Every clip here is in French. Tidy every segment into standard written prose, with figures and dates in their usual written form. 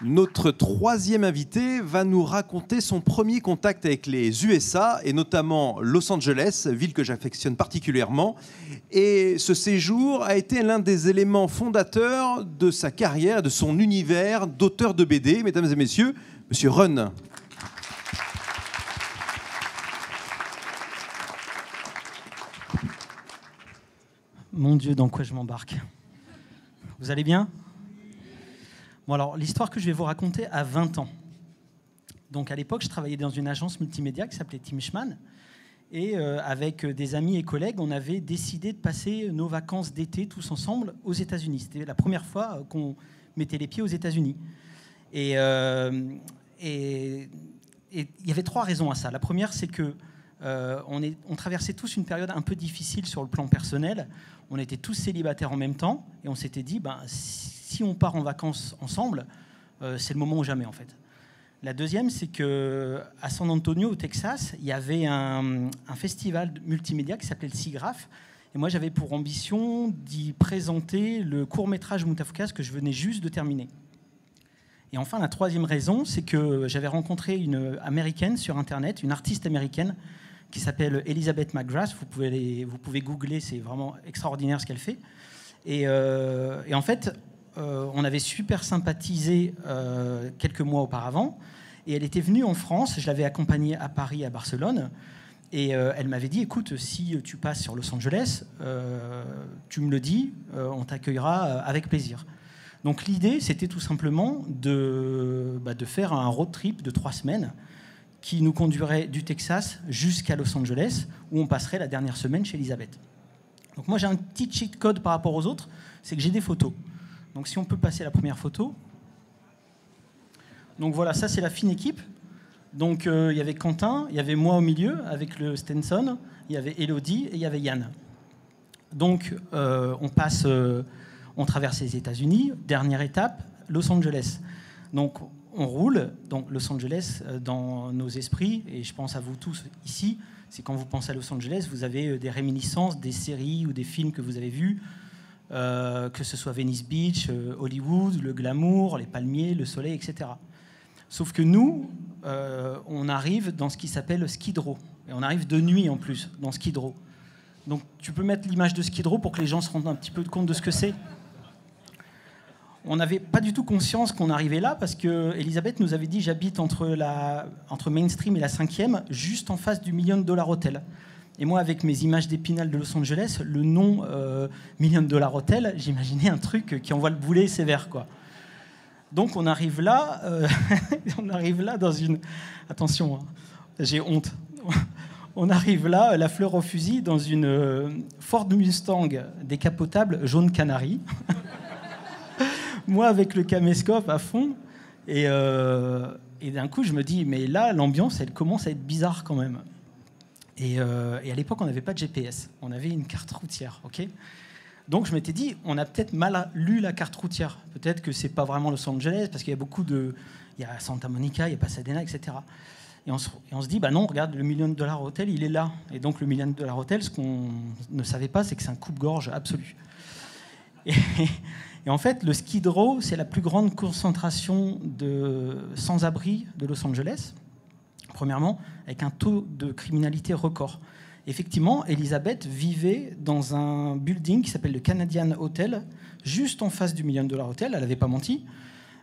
Notre troisième invité va nous raconter son premier contact avec les USA et notamment Los Angeles, ville que j'affectionne particulièrement. Et ce séjour a été l'un des éléments fondateurs de sa carrière, de son univers d'auteur de BD. Mesdames et messieurs, Monsieur Run. Mon Dieu, dans quoi je m'embarque? Vous allez bien? Bon, alors, l'histoire que je vais vous raconter a 20 ans. Donc, à l'époque, je travaillais dans une agence multimédia qui s'appelait Teamschman. Et avec des amis et collègues, on avait décidé de passer nos vacances d'été tous ensemble aux États-Unis. C'était la première fois qu'on mettait les pieds aux États-Unis. Et il y avait 3 raisons à ça. La première, c'est que on traversait tous une période un peu difficile sur le plan personnel. On était tous célibataires en même temps. Et on s'était dit, si on part en vacances ensemble, c'est le moment ou jamais, en fait. La deuxième, c'est qu'à San Antonio, au Texas, il y avait un festival multimédia qui s'appelait le SIGGRAPH. Et moi, j'avais pour ambition d'y présenter le court-métrage Moutafoukas que je venais juste de terminer. Et enfin, la troisième raison, c'est que j'avais rencontré une Américaine sur Internet, une artiste américaine qui s'appelle Elizabeth McGrath. Vous pouvez googler, c'est vraiment extraordinaire ce qu'elle fait. Et en fait, on avait super sympathisé quelques mois auparavant. Et elle était venue en France. Je l'avais accompagnée à Paris, à Barcelone. Et elle m'avait dit, écoute, si tu passes sur Los Angeles, tu me le dis, on t'accueillera avec plaisir. Donc l'idée, c'était tout simplement de faire un road trip de 3 semaines qui nous conduirait du Texas jusqu'à Los Angeles, où on passerait la dernière semaine chez Elisabeth. Donc moi, j'ai un petit cheat code par rapport aux autres, c'est que j'ai des photos. Donc si on peut passer la première photo. Donc voilà, ça c'est la fine équipe. Donc il y avait Quentin, il y avait moi au milieu avec le Stenson, il y avait Elodie et il y avait Yann. Donc on traverse les États-Unis. Dernière étape, Los Angeles. Donc on roule. Donc Los Angeles, dans nos esprits, et je pense à vous tous ici, c'est quand vous pensez à Los Angeles, vous avez des réminiscences des séries ou des films que vous avez vus, que ce soit Venice Beach, Hollywood, le glamour, les palmiers, le soleil, etc. Sauf que nous, on arrive dans ce qui s'appelle Skid Row. Et on arrive de nuit en plus, dans Skid Row. Donc tu peux mettre l'image de Skid Row pour que les gens se rendent un petit peu compte de ce que c'est. On n'avait pas du tout conscience qu'on arrivait là parce que Elisabeth nous avait dit j'habite entre Main Stream et la 5e, juste en face du $1 Million Hotel. Et moi, avec mes images d'Épinal de Los Angeles, le nom $1 Million Hotel, j'imaginais un truc qui envoie le boulet sévère, quoi. Donc on arrive là dans une... Attention, hein, j'ai honte. On arrive là, la fleur au fusil, dans une Ford Mustang décapotable jaune canari. Moi, avec le caméscope à fond. Et d'un coup, je me dis, mais là, l'ambiance, elle commence à être bizarre quand même. Et à l'époque, on n'avait pas de GPS. On avait une carte routière, ok ? Donc, je m'étais dit, on a peut-être mal lu la carte routière. Peut-être que c'est pas vraiment Los Angeles, parce qu'il y a beaucoup de... Il y a Santa Monica, il y a Pasadena, etc. Et on se dit, non, regarde, le $1 Million Hotel, il est là. Et donc, le $1 Million Hotel, ce qu'on ne savait pas, c'est que c'est un coupe-gorge absolu. Et en fait, le Skid Row, c'est la plus grande concentration de sans-abri de Los Angeles, premièrement, avec un taux de criminalité record. Effectivement, Elisabeth vivait dans un building qui s'appelle le Canadian Hotel, juste en face du $1 Million Hotel, elle n'avait pas menti.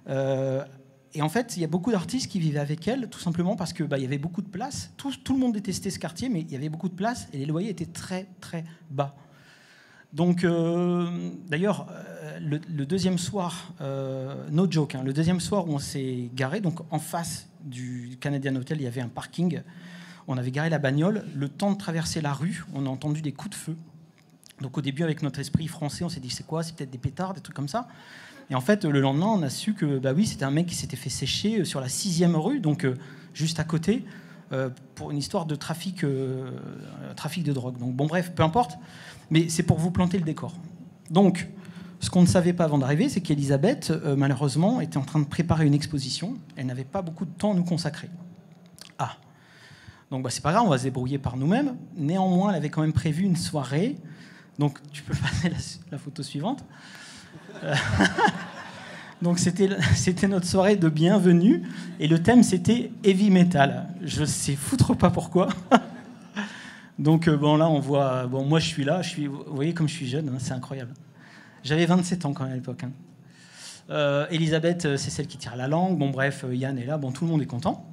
Et en fait, il y a beaucoup d'artistes qui vivaient avec elle, tout simplement parce qu'il y avait beaucoup de place. Tout le monde détestait ce quartier, mais il y avait beaucoup de place et les loyers étaient très, très bas. Donc, d'ailleurs, le deuxième soir, no joke, le deuxième soir où on s'est garé, donc en face du Canadian Hotel, il y avait un parking. On avait garé la bagnole. Le temps de traverser la rue, on a entendu des coups de feu. Donc, au début, avec notre esprit français, on s'est dit c'est quoi? C'est peut-être des pétards, des trucs comme ça. Et en fait, le lendemain, on a su que oui, c'était un mec qui s'était fait sécher sur la 6e rue, donc juste à côté, pour une histoire de trafic de drogue. Donc, bon, bref, peu importe. Mais c'est pour vous planter le décor. Donc, ce qu'on ne savait pas avant d'arriver, c'est qu'Elisabeth, malheureusement, était en train de préparer une exposition. Elle n'avait pas beaucoup de temps à nous consacrer. Ah. Donc, c'est pas grave, on va se débrouiller par nous-mêmes. Néanmoins, elle avait quand même prévu une soirée. Donc, tu peux passer la photo suivante. Donc c'était notre soirée de bienvenue et le thème c'était heavy metal. Je sais foutre pas pourquoi. Donc bon là on voit, bon moi je suis là, vous voyez comme je suis jeune, hein, c'est incroyable. J'avais 27 ans quand même à l'époque. Hein. Elisabeth c'est celle qui tire la langue, bon bref Yann est là, bon tout le monde est content.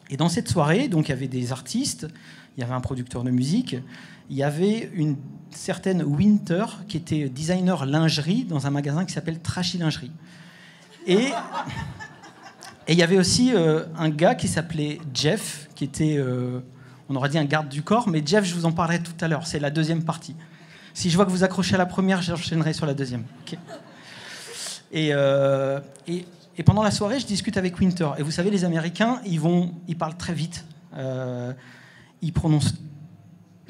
Et dans cette soirée donc il y avait des artistes, il y avait un producteur de musique, il y avait une certaine Winter qui était designer lingerie dans un magasin qui s'appelle Trashy Lingerie. Et il y avait aussi un gars qui s'appelait Jeff, qui était, on aurait dit un garde du corps, mais Jeff, je vous en parlerai tout à l'heure, c'est la deuxième partie. Si je vois que vous accrochez à la première, j'enchaînerai sur la deuxième. Okay. Et pendant la soirée, je discute avec Winter. Et vous savez, les Américains, ils parlent très vite. Ils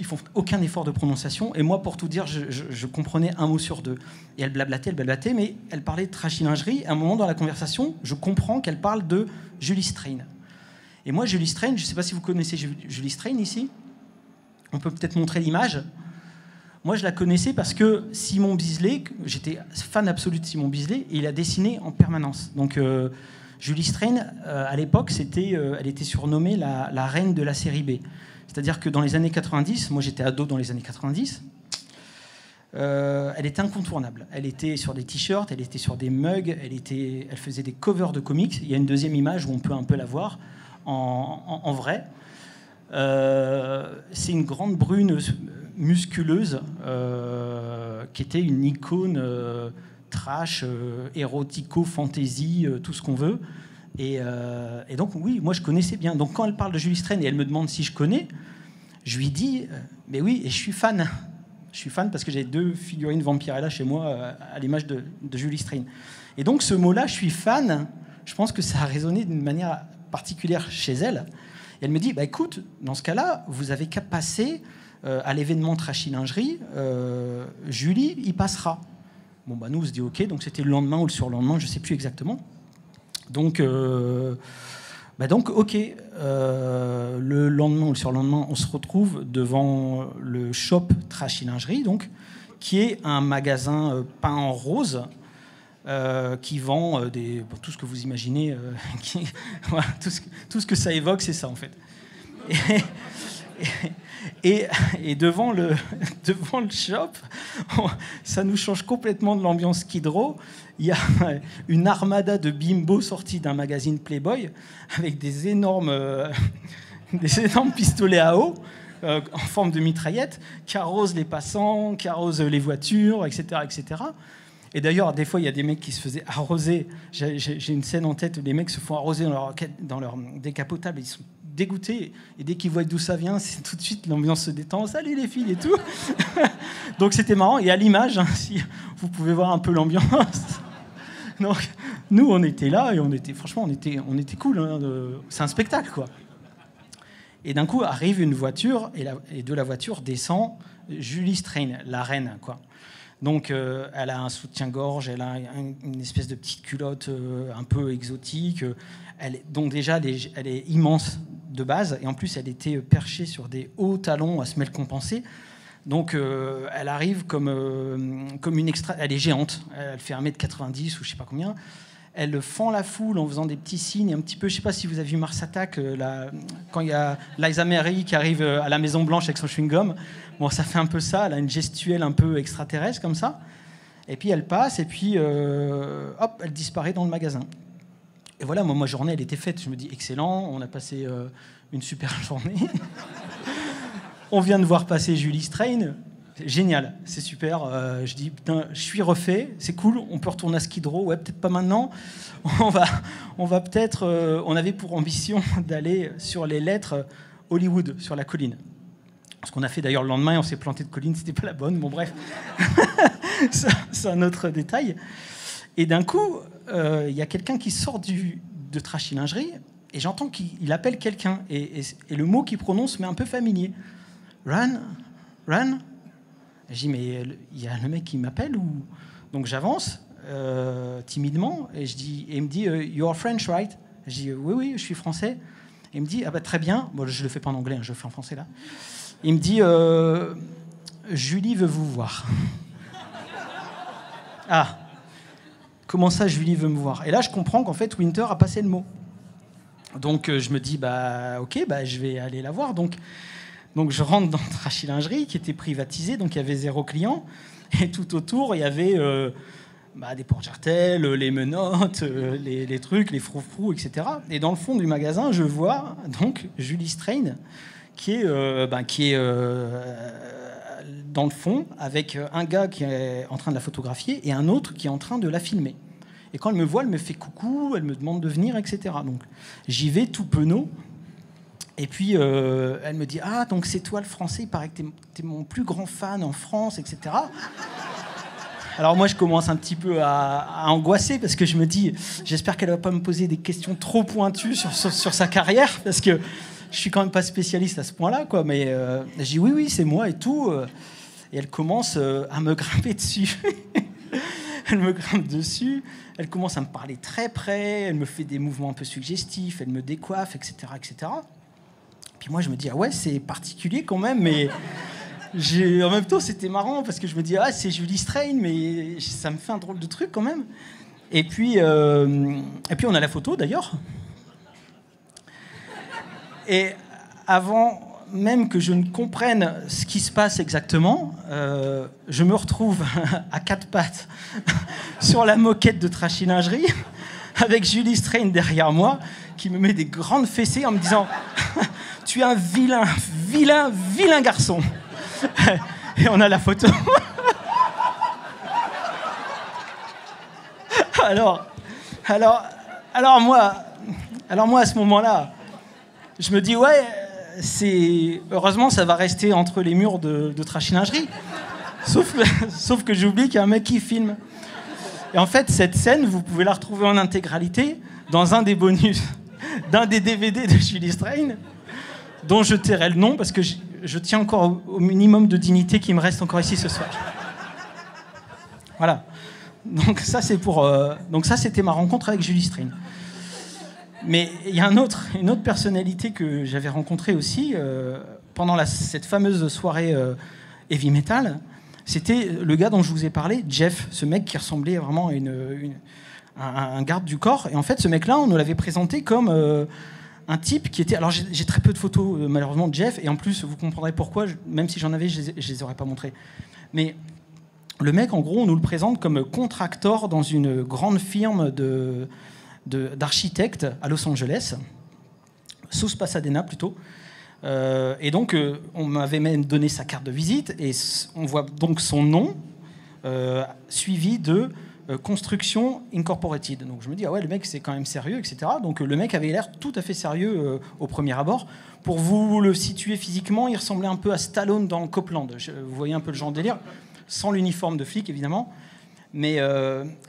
font aucun effort de prononciation. Et moi, pour tout dire, je comprenais un mot sur deux. Et elle blablatait, mais elle parlait de Trashy Lingerie. À un moment dans la conversation, je comprends qu'elle parle de Julie Strain. Et moi, Julie Strain, je ne sais pas si vous connaissez Julie Strain ici. On peut peut-être montrer l'image. Moi, je la connaissais parce que Simon Bisley, j'étais fan absolu de Simon Bisley, et il a dessiné en permanence. Donc, Julie Strain, à l'époque, elle était surnommée la reine de la série B. C'est-à-dire que dans les années 90, moi j'étais ado dans les années 90, elle était incontournable. Elle était sur des t-shirts, elle était sur des mugs, elle faisait des covers de comics. Il y a une deuxième image où on peut un peu la voir en vrai. C'est une grande brune musculeuse qui était une icône trash, érotico-fantasy, tout ce qu'on veut. Et donc, oui, moi, je connaissais bien. Donc, quand elle parle de Julie Strain et elle me demande si je connais, je lui dis, mais oui, et je suis fan. Je suis fan parce que j'ai 2 figurines Vampirella chez moi à l'image de Julie Strain. Et donc, ce mot-là, je suis fan, je pense que ça a résonné d'une manière particulière chez elle. Et elle me dit, bah, écoute, dans ce cas-là, vous avez qu'à passer à l'événement Trashy Lingerie, Julie y passera. Bon, bah, nous, on se dit, OK, donc c'était le lendemain ou le surlendemain, je ne sais plus exactement. Donc, OK. Le lendemain ou le surlendemain, on se retrouve devant le shop Trashy Lingerie, donc, qui est un magasin peint en rose qui vend tout ce que vous imaginez. Voilà, tout ce que ça évoque, c'est ça, en fait. Et devant le shop, ça nous change complètement de l'ambiance Skid Row. Il y a une armada de bimbos sortis d'un magazine Playboy avec des énormes pistolets à eau en forme de mitraillette qui arrosent les passants, qui arrosent les voitures, etc., etc. Et d'ailleurs, des fois, il y a des mecs qui se faisaient arroser. J'ai une scène en tête où les mecs se font arroser dans leur décapotable. Ils sont dégoûtés. Et dès qu'ils voient d'où ça vient, c'est tout de suite l'ambiance se détend. Salut les filles et tout. Donc c'était marrant. Et à l'image, hein, si vous pouvez voir un peu l'ambiance. Donc nous, on était là et franchement, on était cool. Hein, c'est un spectacle, quoi. Et d'un coup, arrive une voiture et de la voiture descend Julie Strain, la reine, quoi. Donc, elle a un soutien-gorge, elle a une espèce de petite culotte un peu exotique. Donc déjà, elle est immense de base, et en plus, elle était perchée sur des hauts talons à semelles compensées. Donc, elle arrive comme une extra. Elle est géante. Elle fait 1m90 ou je sais pas combien. Elle fend la foule en faisant des petits signes, un petit peu. Je sais pas si vous avez vu Mars Attack, quand il y a Liza Mary qui arrive à la Maison Blanche avec son chewing-gum. Bon, ça fait un peu ça. Elle a une gestuelle un peu extraterrestre comme ça. Et puis elle passe, et puis hop, elle disparaît dans le magasin. Et voilà, moi, ma journée, elle était faite. Je me dis, excellent, on a passé une super journée. On vient de voir passer Julie Strain. Génial, c'est super. Je dis, putain, je suis refait, c'est cool, on peut retourner à Skid Row. Ouais, peut-être pas maintenant. On va peut-être... on avait pour ambition d'aller sur les lettres Hollywood, sur la colline. Ce qu'on a fait d'ailleurs le lendemain, on s'est planté de colline, c'était pas la bonne. Bon, bref, c'est un autre détail. Et d'un coup, il y a quelqu'un qui sort de Trashy Lingerie, et j'entends qu'il appelle quelqu'un. Et le mot qu'il prononce m'est un peu familier. Run. Je dis, mais il y a le mec qui m'appelle ou... Donc j'avance timidement et il me dit, you're French, right? Je dis, oui, je suis français. Et il me dit, ah bah très bien. Bon, je le fais pas en anglais, hein, je le fais en français là. Il me dit, Julie veut vous voir. Ah. comment ça Julie veut me voir? Et là, je comprends qu'en fait, Winter a passé le mot. Donc, je me dis, ok, je vais aller la voir. Donc je rentre dans Trashy Lingerie, qui était privatisée, donc il y avait 0 client. Et tout autour, il y avait des porte-jartelles, les menottes, les trucs, les froufrous, etc. Et dans le fond du magasin, je vois donc Julie Strain, qui est dans le fond, avec un gars qui est en train de la photographier et un autre qui est en train de la filmer. Et quand elle me voit, elle me fait coucou, elle me demande de venir, etc. Donc j'y vais tout penaud. Et puis, elle me dit « Ah, donc c'est toi le français, il paraît que t'es mon plus grand fan en France, etc. » Alors moi, je commence un petit peu à angoisser parce que je me dis « J'espère qu'elle ne va pas me poser des questions trop pointues sur sa carrière, parce que je suis quand même pas spécialiste à ce point-là, quoi. » Mais je dis « Oui, c'est moi et tout. » Et elle commence à me grimper dessus. Elle me grimpe dessus, elle commence à me parler très près, elle me fait des mouvements un peu suggestifs, elle me décoiffe, etc., etc. Puis moi, je me dis, ah ouais, c'est particulier quand même, mais en même temps, c'était marrant parce que je me dis, ah, c'est Julie Strain, mais ça me fait un drôle de truc quand même. Et puis on a la photo d'ailleurs. Et avant même que je ne comprenne ce qui se passe exactement, je me retrouve à 4 pattes sur la moquette de Trashy Lingerie avec Julie Strain derrière moi qui me met des grandes fessées en me disant « Tu es un vilain, vilain, vilain garçon !» Et on a la photo. Alors moi, à ce moment-là, je me dis « Ouais, heureusement, ça va rester entre les murs de Trashy Lingerie. » Sauf que j'oublie qu'il y a un mec qui filme. Et en fait, cette scène, vous pouvez la retrouver en intégralité dans un des bonus d'un des DVD de Julie Strain, dont je tairai le nom parce que je tiens encore au minimum de dignité qui me reste encore ici ce soir. Voilà. Donc ça, c'était ma rencontre avec Julie Strain. Mais il y a une autre personnalité que j'avais rencontrée aussi pendant cette fameuse soirée heavy metal. C'était le gars dont je vous ai parlé, Jeff, ce mec qui ressemblait vraiment à un garde du corps. Et en fait, ce mec-là, on nous l'avait présenté comme un type qui était... Alors, j'ai très peu de photos, malheureusement, de Jeff. Et en plus, vous comprendrez pourquoi, même si j'en avais, je ne les aurais pas montrées. Mais le mec, en gros, on nous le présente comme contracteur dans une grande firme d'architectes à Los Angeles, sous Pasadena plutôt. Et donc, on m'avait même donné sa carte de visite, et on voit donc son nom suivi de Construction Incorporated. Donc je me dis, ah ouais, le mec c'est quand même sérieux, etc. Donc le mec avait l'air tout à fait sérieux au premier abord. Pour vous le situer physiquement, il ressemblait un peu à Stallone dans Copland. Vous voyez un peu le genre de délire, sans l'uniforme de flic évidemment. Mais,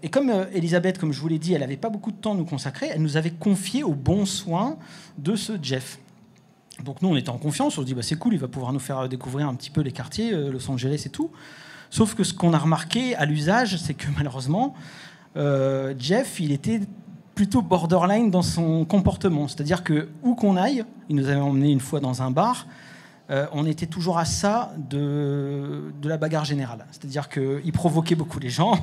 et comme Elisabeth, comme je vous l'ai dit, elle n'avait pas beaucoup de temps à nous consacrer, elle nous avait confié au bon soin de ce Jeff. Donc nous, on était en confiance, on se dit, c'est cool, il va pouvoir nous faire découvrir un petit peu les quartiers, Los Angeles et tout. Sauf que ce qu'on a remarqué à l'usage, c'est que malheureusement, Jeff, il était plutôt borderline dans son comportement. C'est-à-dire que où qu'on aille, il nous avait emmené une fois dans un bar, on était toujours à ça de la bagarre générale. C'est-à-dire qu'il provoquait beaucoup les gens.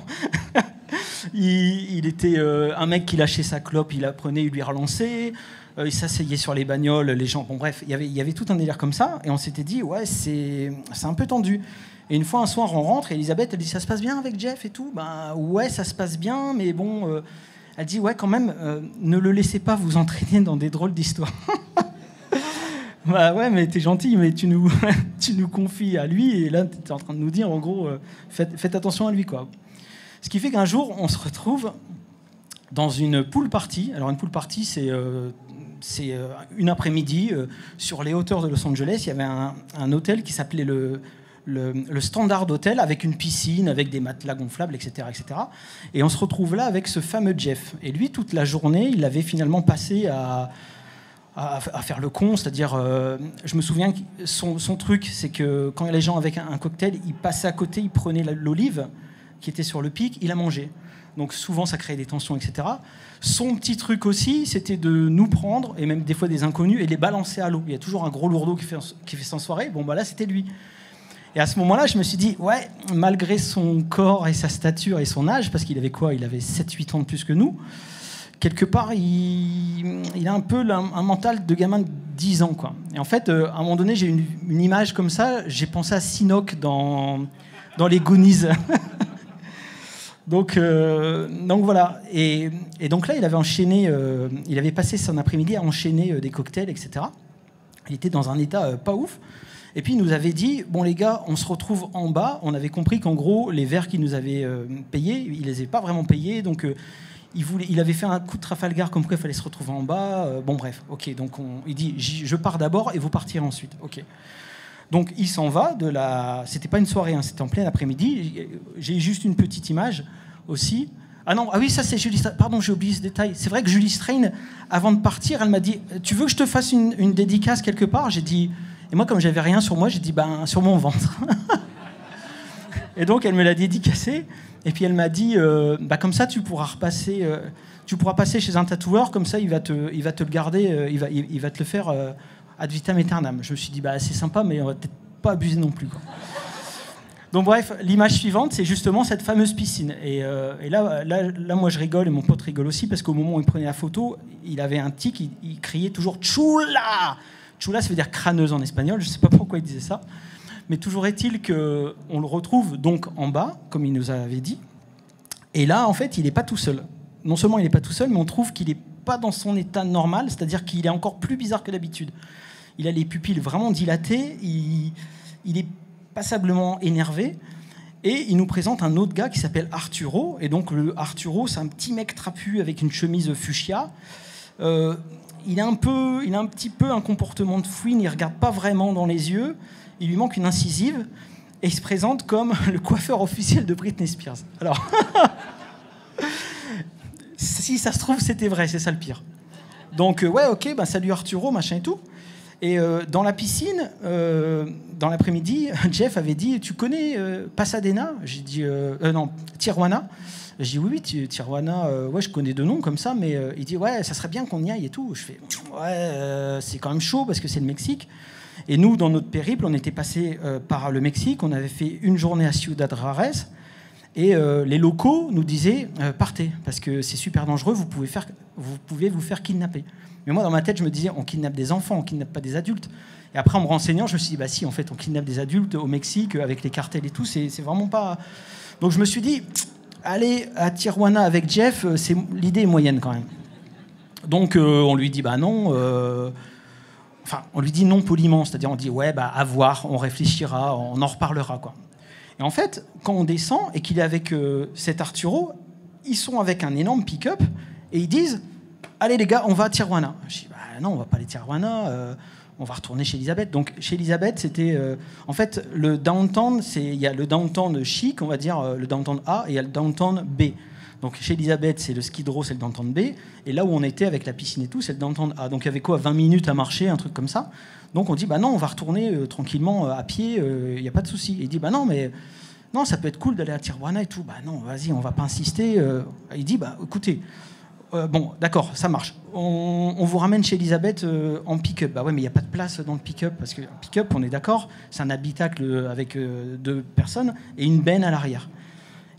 il était un mec qui lâchait sa clope, il la prenait, il lui relançait. Il s'asseyait sur les bagnoles, les gens... Bon bref, il y avait tout un délire comme ça. Et on s'était dit, ouais, c'est un peu tendu. Et une fois, un soir, on rentre et Elisabeth, elle dit, ça se passe bien avec Jeff et tout? Ouais, ça se passe bien, mais bon... elle dit, ouais, quand même, ne le laissez pas vous entraîner dans des drôles d'histoires. Ouais, mais t'es gentil, mais tu nous confies à lui, et là, t'es en train de nous dire, en gros, faites attention à lui, quoi. Ce qui fait qu'un jour, on se retrouve dans une pool party. Alors, une pool party, c'est une après-midi, sur les hauteurs de Los Angeles, il y avait un hôtel qui s'appelait le Standard Hotel, avec une piscine, avec des matelas gonflables, etc., etc. Et on se retrouve là avec ce fameux Jeff. Et lui, toute la journée, il avait finalement passé à faire le con, c'est-à-dire, je me souviens que son truc, c'est que quand les gens avec un cocktail, il passait à côté, il prenait l'olive qui était sur le pic, il la mangeait. Donc souvent, ça créait des tensions, etc. Son petit truc aussi, c'était de nous prendre, et même des fois des inconnus, et les balancer à l'eau. Il y a toujours un gros lourdeau qui fait ça en soirée. Bon, là, c'était lui. Et à ce moment-là, je me suis dit, ouais, malgré son corps et sa stature et son âge, parce qu'il avait quoi? Il avait 7-8 ans de plus que nous. Quelque part, il a un peu un mental de gamin de 10 ans, quoi. Et en fait, à un moment donné, j'ai une image comme ça. J'ai pensé à Sinoc dans les Goonies. donc voilà. Et donc là, il avait enchaîné, il avait passé son après-midi à enchaîner des cocktails, etc. Il était dans un état pas ouf. Et puis il nous avait dit, bon les gars, on se retrouve en bas. On avait compris qu'en gros, les verres qu'il nous avait payés, il les avait pas vraiment payés. Donc il avait fait un coup de Trafalgar comme quoi il fallait se retrouver en bas. Bon bref, ok. Donc il dit, je pars d'abord et vous partirez ensuite. Ok. Donc il s'en va de la. C'était pas une soirée, hein, c'était en plein après-midi. J'ai juste une petite image aussi. Ah non, ah oui, ça c'est Julie Strain. Pardon, j'ai oublié ce détail. C'est vrai que Julie Strain, avant de partir, elle m'a dit, tu veux que je te fasse une dédicace quelque part? J'ai dit. Et moi, comme j'avais rien sur moi, j'ai dit sur mon ventre. Et donc, elle me l'a dédicacé. Et puis, elle m'a dit comme ça, tu pourras passer chez un tatoueur. Comme ça, il va te le garder, il va te le faire ad vitam aeternam. Je me suis dit c'est sympa, mais on va peut-être pas abuser non plus, quoi. Donc bref, l'image suivante, c'est justement cette fameuse piscine. Et là, moi, je rigole et mon pote rigole aussi parce qu'au moment où il prenait la photo, il avait un tic, il criait toujours « Chula !» Chula, ça veut dire crâneuse en espagnol. Je ne sais pas pourquoi il disait ça. Mais toujours est-il qu'on le retrouve donc en bas, comme il nous avait dit. Et là, en fait, il n'est pas tout seul. Non seulement il n'est pas tout seul, mais on trouve qu'il n'est pas dans son état normal, c'est-à-dire qu'il est encore plus bizarre que d'habitude. Il a les pupilles vraiment dilatées, il est passablement énervé. Et il nous présente un autre gars qui s'appelle Arturo. Et donc, le Arturo, c'est un petit mec trapu avec une chemise fuchsia. Il a un petit peu un comportement de fouine, il ne regarde pas vraiment dans les yeux, il lui manque une incisive, et il se présente comme le coiffeur officiel de Britney Spears. Alors, si ça se trouve, c'était vrai, c'est ça le pire. Donc, ouais, ok, salut Arturo, machin et tout. Et dans la piscine, dans l'après-midi, Jeff avait dit, tu connais Pasadena? J'ai dit, non, Tijuana. Je dis oui, Tijuana, ouais, je connais deux noms comme ça, mais il dit ouais, ça serait bien qu'on y aille et tout. Je fais ouais, c'est quand même chaud parce que c'est le Mexique. Et nous, dans notre périple, on était passé par le Mexique, on avait fait une journée à Ciudad Juárez, et les locaux nous disaient partez parce que c'est super dangereux, vous pouvez vous faire kidnapper. Mais moi, dans ma tête, je me disais on kidnappe des enfants, on kidnappe pas des adultes. Et après, en me renseignant, je me suis dit si, en fait, on kidnappe des adultes au Mexique avec les cartels et tout, c'est vraiment pas. Donc je me suis dit aller à Tijuana avec Jeff, l'idée est moyenne quand même. Donc on lui dit non. Enfin, on lui dit non poliment, c'est-à-dire on dit ouais, à voir, on réfléchira, on en reparlera, quoi. Et en fait, quand on descend et qu'il est avec cet Arturo, ils sont avec un énorme pick-up et ils disent allez les gars, on va à Tijuana. Je dis non, on va pas aller à Tijuana. On va retourner chez Elisabeth. Donc chez Elisabeth, c'était en fait le downtown, il y a le downtown chic, on va dire le downtown A, et il y a le downtown B. Donc chez Elisabeth, c'est le Skid Row, c'est le downtown B, et là où on était avec la piscine et tout, c'est le downtown A. Donc il y avait quoi, 20 minutes à marcher, un truc comme ça. Donc on dit non, on va retourner tranquillement à pied, il n'y a pas de souci. Et il dit non, mais non, ça peut être cool d'aller à Tijuana et tout. Non, vas-y, on va pas insister. Il dit écoutez. Bon, d'accord, ça marche. On vous ramène chez Elisabeth en pick-up. Ouais, mais il n'y a pas de place dans le pick-up, parce que pick-up, on est d'accord, c'est un habitacle avec 2 personnes et une benne à l'arrière.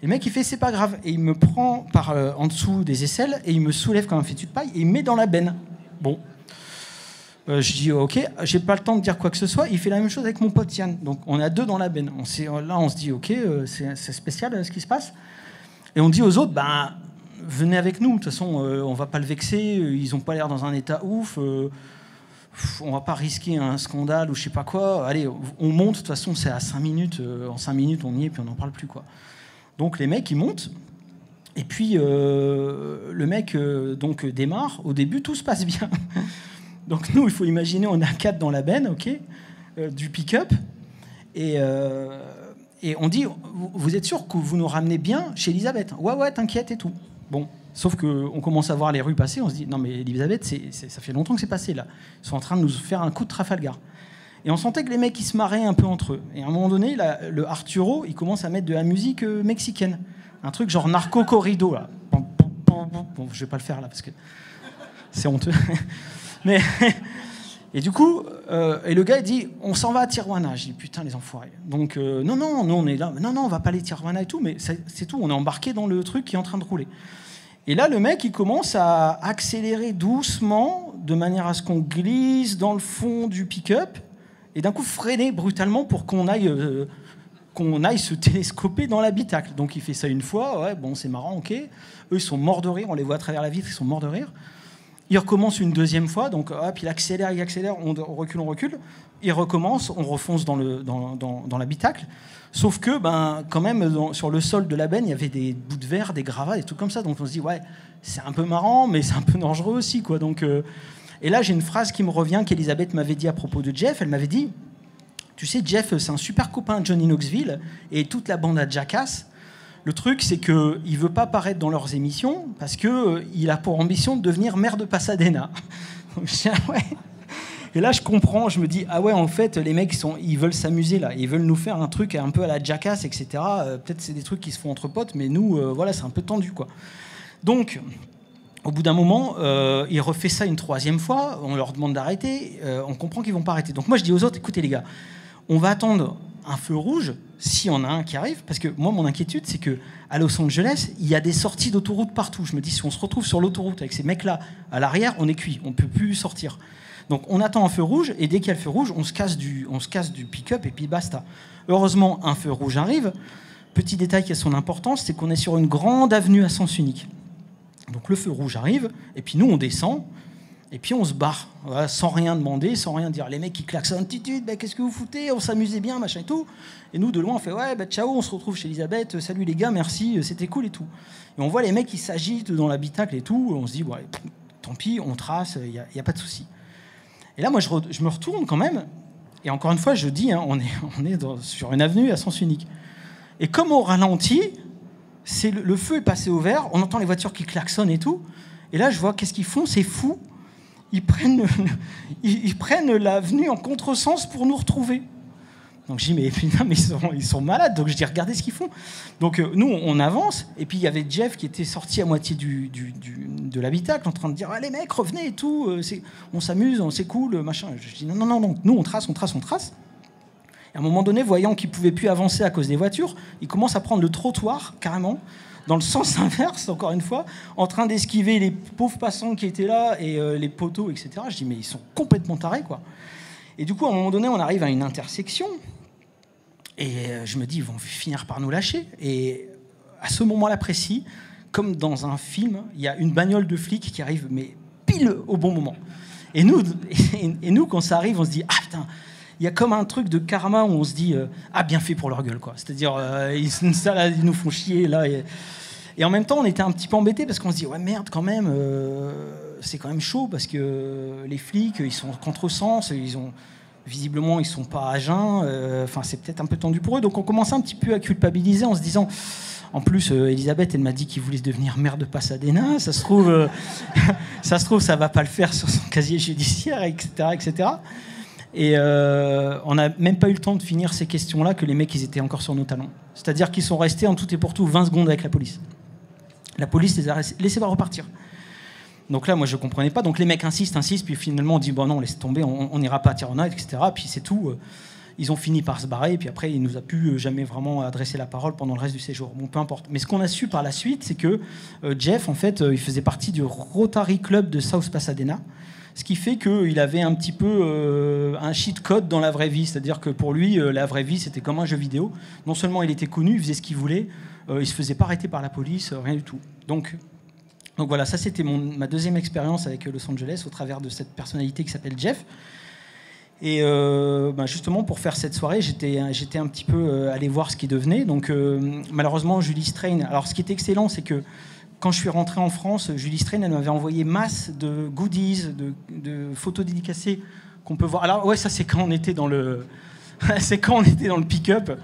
Et le mec, il fait, c'est pas grave. Et il me prend par en dessous des aisselles et il me soulève comme un fétu de paille et il me met dans la benne. Bon. Je dis, ok, j'ai pas le temps de dire quoi que ce soit. Il fait la même chose avec mon pote Yann. Donc, on est à 2 dans la benne. Là, on se dit, ok, c'est spécial ce qui se passe. Et on dit aux autres, venez avec nous, de toute façon, on va pas le vexer, ils ont pas l'air dans un état ouf, on va pas risquer un scandale ou je sais pas quoi. Allez, on monte, de toute façon, c'est à 5 minutes, en 5 minutes, on y est, puis on n'en parle plus, quoi. Donc les mecs, ils montent, et puis le mec donc démarre. Au début, tout se passe bien. Donc nous, il faut imaginer, on est à 4 dans la benne, ok, du pick-up, et on dit, vous êtes sûr que vous nous ramenez bien chez Elisabeth? Ouais, t'inquiète et tout. Bon, sauf qu'on commence à voir les rues passer, on se dit, non mais Elisabeth, ça fait longtemps que c'est passé là. Ils sont en train de nous faire un coup de Trafalgar. Et on sentait que les mecs, ils se marraient un peu entre eux. Et à un moment donné, le Arturo, il commence à mettre de la musique mexicaine. Un truc genre Narco Corrido, là. Bon, je vais pas le faire là, parce que c'est honteux. Mais Et du coup, et le gars il dit on s'en va à Tijuana. Je dis putain les enfoirés. Donc non, nous on est là. Non, on va pas aller à Tijuana et tout, mais c'est tout. On est embarqué dans le truc qui est en train de rouler. Et là, le mec il commence à accélérer doucement, de manière à ce qu'on glisse dans le fond du pick-up, et d'un coup freiner brutalement pour qu'on aille se télescoper dans l'habitacle. Donc il fait ça une fois, ouais, bon c'est marrant, ok. Eux ils sont morts de rire, on les voit à travers la vitre, ils sont morts de rire. Il recommence une deuxième fois, donc hop, il accélère, on recule. Il recommence, on refonce dans l'habitacle. Sauf que, quand même, sur le sol de la benne, il y avait des bouts de verre, des gravats, des trucs comme ça. Donc on se dit, ouais, c'est un peu marrant, mais c'est un peu dangereux aussi, quoi. Donc, et là, j'ai une phrase qui me revient qu'Elisabeth m'avait dit à propos de Jeff. Elle m'avait dit, tu sais, Jeff, c'est un super copain de Johnny Knoxville et toute la bande à Jackass. Le truc, c'est qu'il ne veut pas paraître dans leurs émissions parce qu'il a pour ambition de devenir maire de Pasadena. Donc, je dis, ah ouais. Et là, je comprends, je me dis, ah ouais, en fait, les mecs, ils veulent s'amuser là. Ils veulent nous faire un truc un peu à la Jackass, etc. Peut-être c'est des trucs qui se font entre potes, mais nous, voilà, c'est un peu tendu, quoi. Donc, au bout d'un moment, il refait ça une troisième fois, on leur demande d'arrêter, on comprend qu'ils ne vont pas arrêter. Donc moi, je dis aux autres, écoutez les gars, on va attendre un feu rouge, s'il y en a un qui arrive, parce que moi, mon inquiétude, c'est qu'à Los Angeles, il y a des sorties d'autoroute partout. Je me dis, si on se retrouve sur l'autoroute avec ces mecs-là à l'arrière, on est cuit, on ne peut plus sortir. Donc on attend un feu rouge, et dès qu'il y a le feu rouge, on se casse du pick-up, et puis basta. Heureusement, un feu rouge arrive. Petit détail qui a son importance, c'est qu'on est sur une grande avenue à sens unique. Donc le feu rouge arrive, et puis nous, on descend, et puis on se barre, voilà, sans rien demander, sans rien dire. Les mecs qui klaxonnent, qu'est-ce que vous foutez, on s'amusait bien, machin et tout. Et nous, de loin, on fait, ouais, ciao, on se retrouve chez Elisabeth, salut les gars, merci, c'était cool et tout. Et on voit les mecs qui s'agitent dans l'habitacle et tout, on se dit, ouais, tant pis, on trace, il n'y a pas de souci. Et là, moi, je me retourne quand même, et encore une fois, je dis, on est sur une avenue à sens unique. Et comme au ralenti, le feu est passé au vert, on entend les voitures qui klaxonnent et tout, et là, je vois, qu'est-ce qu'ils font, c'est fou. Ils prennent l'avenue en contresens pour nous retrouver. Donc je dis, mais putain, mais ils sont malades. Donc je dis, regardez ce qu'ils font. Donc nous, on avance. Et puis il y avait Jeff qui était sorti à moitié de l'habitacle en train de dire, ah, les mecs, revenez et tout. On s'amuse, c'est cool, machin. Je dis, non. Nous, on trace. Et à un moment donné, voyant qu'ils ne pouvaient plus avancer à cause des voitures, ils commencent à prendre le trottoir, carrément, dans le sens inverse, encore une fois, en train d'esquiver les pauvres passants qui étaient là et les poteaux, etc. Je dis, mais ils sont complètement tarés, quoi. Et du coup, à un moment donné, on arrive à une intersection et je me dis, ils vont finir par nous lâcher. Et à ce moment-là précis, comme dans un film, il y a une bagnole de flics qui arrive, mais pile au bon moment. Et nous, quand ça arrive, on se dit, ah putain, il y a comme un truc de karma où on se dit, ah, bien fait pour leur gueule, quoi. C'est-à-dire, ils nous font chier, là. Et en même temps, on était un petit peu embêtés parce qu'on se dit, ouais, merde, quand même, c'est quand même chaud parce que les flics, ils sont en contresens, visiblement, ils sont pas à jeun. Enfin, c'est peut-être un peu tendu pour eux. Donc, on commençait un petit peu à culpabiliser en se disant, en plus, Elisabeth, elle m'a dit qu'il voulait devenir maire de Pasadena. Ça se trouve, ça va pas le faire sur son casier judiciaire, etc. Et on n'a même pas eu le temps de finir ces questions-là que les mecs, ils étaient encore sur nos talons. C'est-à-dire qu'ils sont restés en tout et pour tout 20 secondes avec la police. La police les a laissés repartir. Donc là, moi, je ne comprenais pas. Donc les mecs insistent, puis finalement, on dit, bon non, laisse tomber, on n'ira pas à Tijuana, etc. Puis c'est tout. Ils ont fini par se barrer, et puis après, il ne nous a plus jamais vraiment adressé la parole pendant le reste du séjour. Bon, peu importe. Mais ce qu'on a su par la suite, c'est que Jeff, en fait, il faisait partie du Rotary Club de South Pasadena, ce qui fait qu'il avait un petit peu un cheat code dans la vraie vie. C'est-à-dire que pour lui, la vraie vie, c'était comme un jeu vidéo. Non seulement il était connu, il faisait ce qu'il voulait, il ne se faisait pas arrêter par la police, rien du tout. Donc voilà, ça c'était ma deuxième expérience avec Los Angeles au travers de cette personnalité qui s'appelle Jeff. Et justement, pour faire cette soirée, j'étais un petit peu allé voir ce qui devenait. Donc malheureusement, Julie Strain... Alors ce qui est excellent, c'est que quand je suis rentré en France, Julie Strain, elle m'avait envoyé masse de goodies, de photos dédicacées qu'on peut voir. Alors ouais, ça c'est quand on était dans le... c'est quand on était dans le pick-up.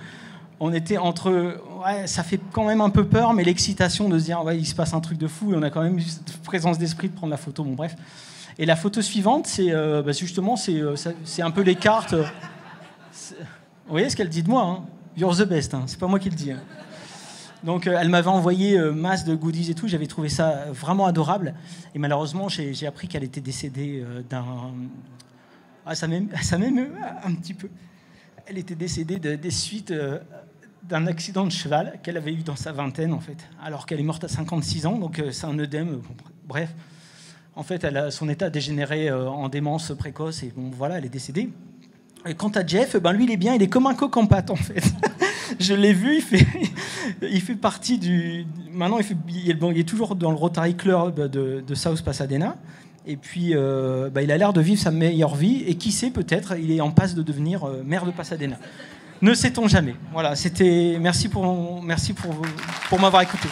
On était entre... Ouais, ça fait quand même un peu peur, mais l'excitation de se dire, ouais, il se passe un truc de fou, et on a quand même eu cette présence d'esprit de prendre la photo. Bon, bref. Et la photo suivante, c'est justement, c'est un peu les cartes. Vous voyez ce qu'elle dit de moi, hein. You're the best, hein. C'est pas moi qui le dis. Hein. Donc, elle m'avait envoyé masse de goodies et tout. J'avais trouvé ça vraiment adorable. Et malheureusement, j'ai appris qu'elle était décédée Ça m'émeut un petit peu. Elle était décédée des suites d'un accident de cheval qu'elle avait eu dans sa vingtaine, en fait, alors qu'elle est morte à 56 ans, donc c'est un œdème, bref. En fait, son état a dégénéré en démence précoce, et bon, voilà, elle est décédée. Et quant à Jeff, lui, il est bien, il est comme un coq en pâte, en fait. Je l'ai vu, il fait partie du... Maintenant, il est toujours dans le Rotary Club de South Pasadena. Et puis, il a l'air de vivre sa meilleure vie. Et qui sait, peut-être, il est en passe de devenir maire de Pasadena. Ne sait-on jamais. Voilà, merci pour m'avoir écouté.